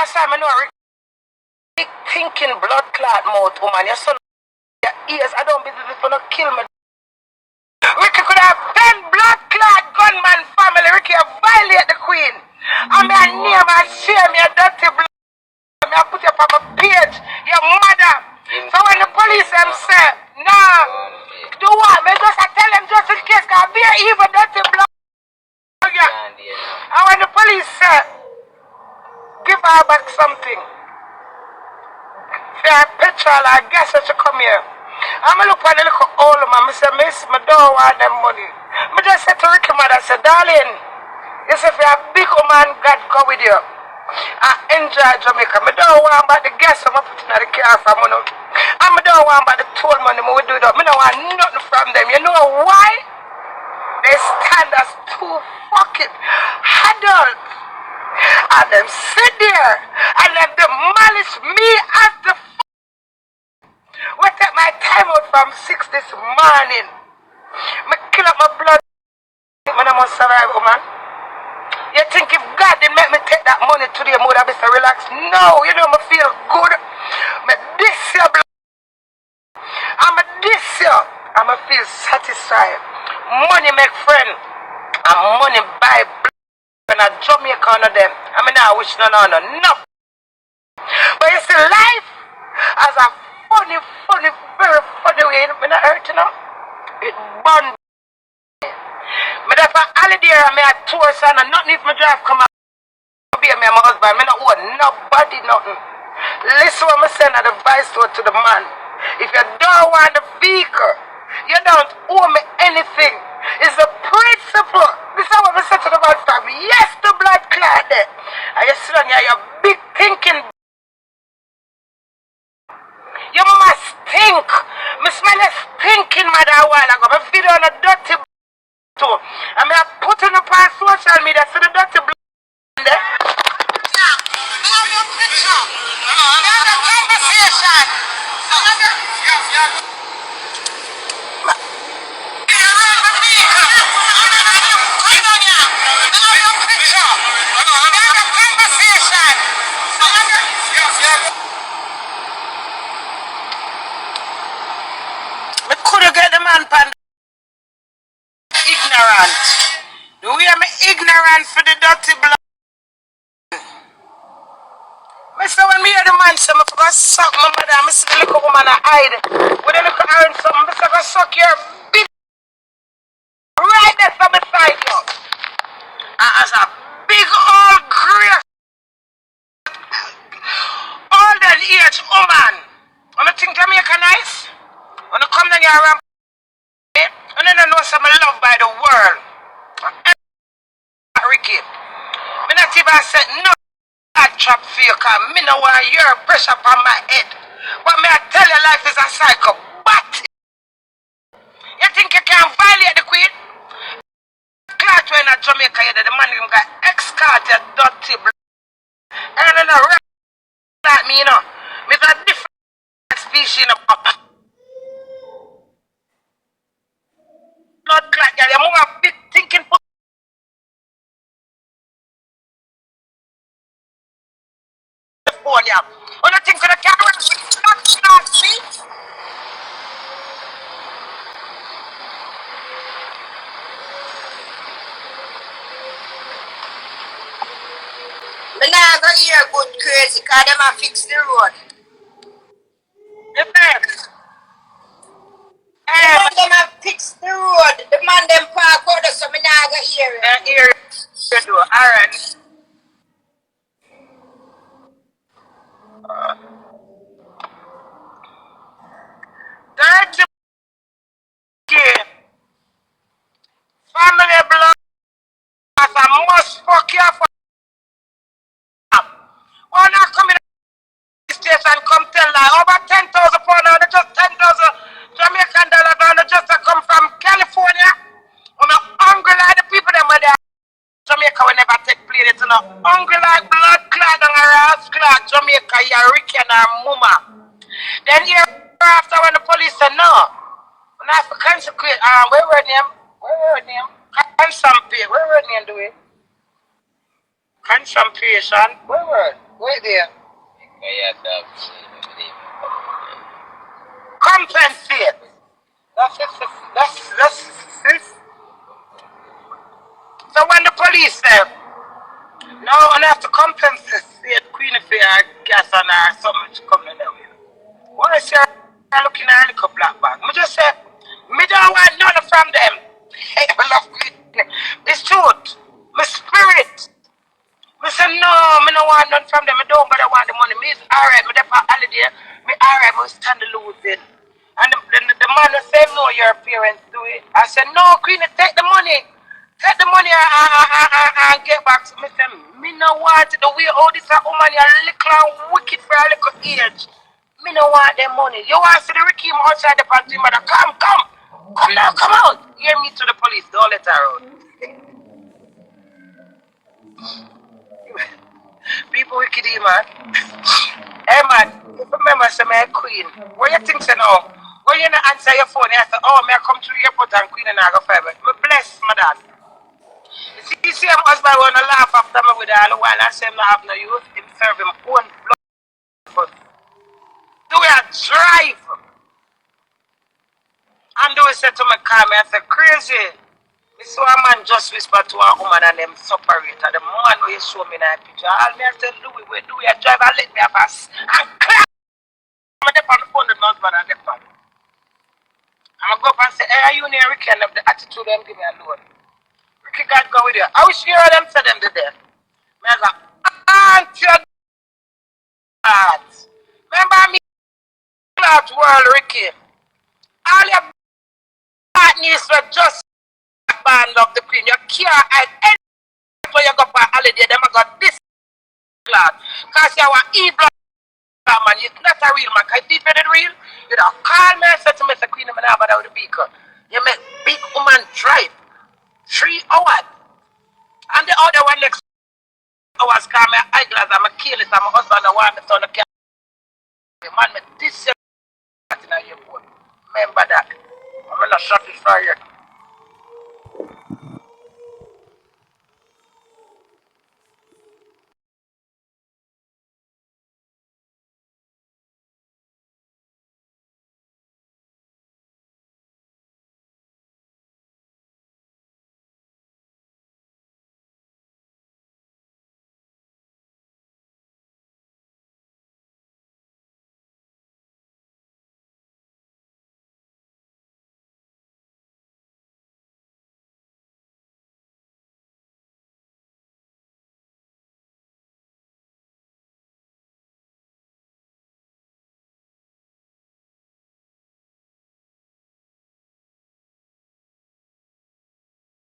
Last time I know a big thinking blood clot mouth woman. Your son, your ears. I don't believe if you not kill me. Ricky could have 10 blood clot gunman family. Ricky have violate the queen. I'm a name and shame your dirty blood. I put you up on my page. Your mother. So when the police them say, no, do what? Me just tell them just in case can be even dirty blood. And when the police say, give her back something. For a petrol, I guess that you come here. I'm going to look at the little old man. I say, miss, I don't want them money. I just said to Ricky mother, I said, darling, you say, if you're a big woman, God go with you. I enjoy Jamaica. I don't want about the gas I'm putting in the car from money. I don't want about the toll money we do it up. I don't want nothing from them. You know why? They stand as two fucking adults. And them sit there and let them malice me as the we take my time out from 6 this morning. I kill up my blood. I must survive, woman. You think if God didn't make me take that money today, I would have been so relaxed? No, you know me feel good. I diss your blood. I'm a diss you. I'm a feel satisfied. Money make friend. And money buy blood. And a Jamaica on them. I mean, I wish no. But you see, life as a funny, very funny way. I'm not hurt, you know. It burned. Me that for holiday, I may have tour son and nothing if my drive come out. Be me and my husband. I don't owe nobody nothing. Listen what I send advice to the man. If you don't want the vehicle, you don't owe me anything. It's a principle. This is what I said to the man from. Yes, the blood clot there. And you sit on here, you're big thinking. Your mama stink. Me smell a stinking mother a while ago. Me video on a dirty too. I mean, I put it up on social media, so the dirty there. Have your picture. Have a conversation. I couldn't get the man pan ignorant. The way I'm ignorant for the dirty blood. So when me hear the man say, I forgot suck my mother, I see the little woman I hide. When the little iron something, I forgot suck your big right there from beside you. And as a big old grey old and age woman. When you think Jamaica nice? When you come down here around and then I know some love by the world. Ricky. Me not even said no trap for you because me no want your pressure upon my head. But me I tell you life is a cycle. But you think you can violate the queen? Cart when in Jamaica the man him got ex-cart your dirty blood. And then a rat like me, you know. Me's a different species of blood clot, girl. You're more big thinking for phone, yeah. When you think of the camera, not see? Me nah go hear good crazy because them a fix the road. The man them a fix the road. The man them park out so me nah go hear it. Hear it do. Alright. Dirty kid. Family blood. I must fuck you for. Why not come in the station come tell like over 10,000 pounds now, just 10,000 Jamaican dollars now, just to come from California. I'm not hungry like the people that were there. Jamaica will never take place. It's not hungry like blood clot and a ass clot. Jamaica, you're Ricky and her mama. Then here after when the police said no. When I have to consecrate, where were them? Where were them? Handsome pay. Where were them doing? Concentration. Where? Wait there. Compensate. That's it. That's. So when the police say, no, I have to compensate Queenie for her gas and her something coming out here. What I say, I'm looking at a black bag. I just say, me don't want none from them. Hey, I love Queenie. It's truth. My spirit. I say, no, me don't want none from them. I don't, but I want the money. Me is alright. Me there for holiday. Me alright. Me stand the losing. And the man will say, no, your parents do it. I said, no, Queenie, take the money. Take the money and get back to me. Say, me no want the way all this woman you little and wicked for a little age. Me no want them money. You want to see the Ricky outside the party, mother? Come. Come now, come out. Hear me to the police. Don't let her out. People wicked, man. Hey, man. If you remember, say, my queen. What you think, say, now? When you not answer your phone, you say, oh, may I come to the airport and queen and I go fiber. Me bless, my dad. You see, my husband want to laugh after me with all the while. I say, I'm not having no youth. Him serve him own blood. Do we drive? And do we say to me, call me, I say, crazy. Me saw a man just whisper to a woman and them separate. And the man who you show me in that picture, all me I said, Louis, where do we drive and let me have us? And clap! I'm on the phone with my husband and the phone. I'm going to go up and say, hey, are you near Ricky? And the attitude them give me a load. Ricky God go with you. I wish you hear them say them today. I go, Auntie God. Remember me out world, Ricky. All your partners were just band of the queen. You can't hide any where you go for holiday. Them got this glad. Because you are evil man. You're not a real man. Because if you're not real, you don't call me and say to me, the queen, I'm not about the beacon. You make big woman drive 3 hours. And the other one next hours call me eyeglass. I'm a kill it. I'm a husband. I want me son. Man, me this in your phone. Remember that. I'm not satisfied yet.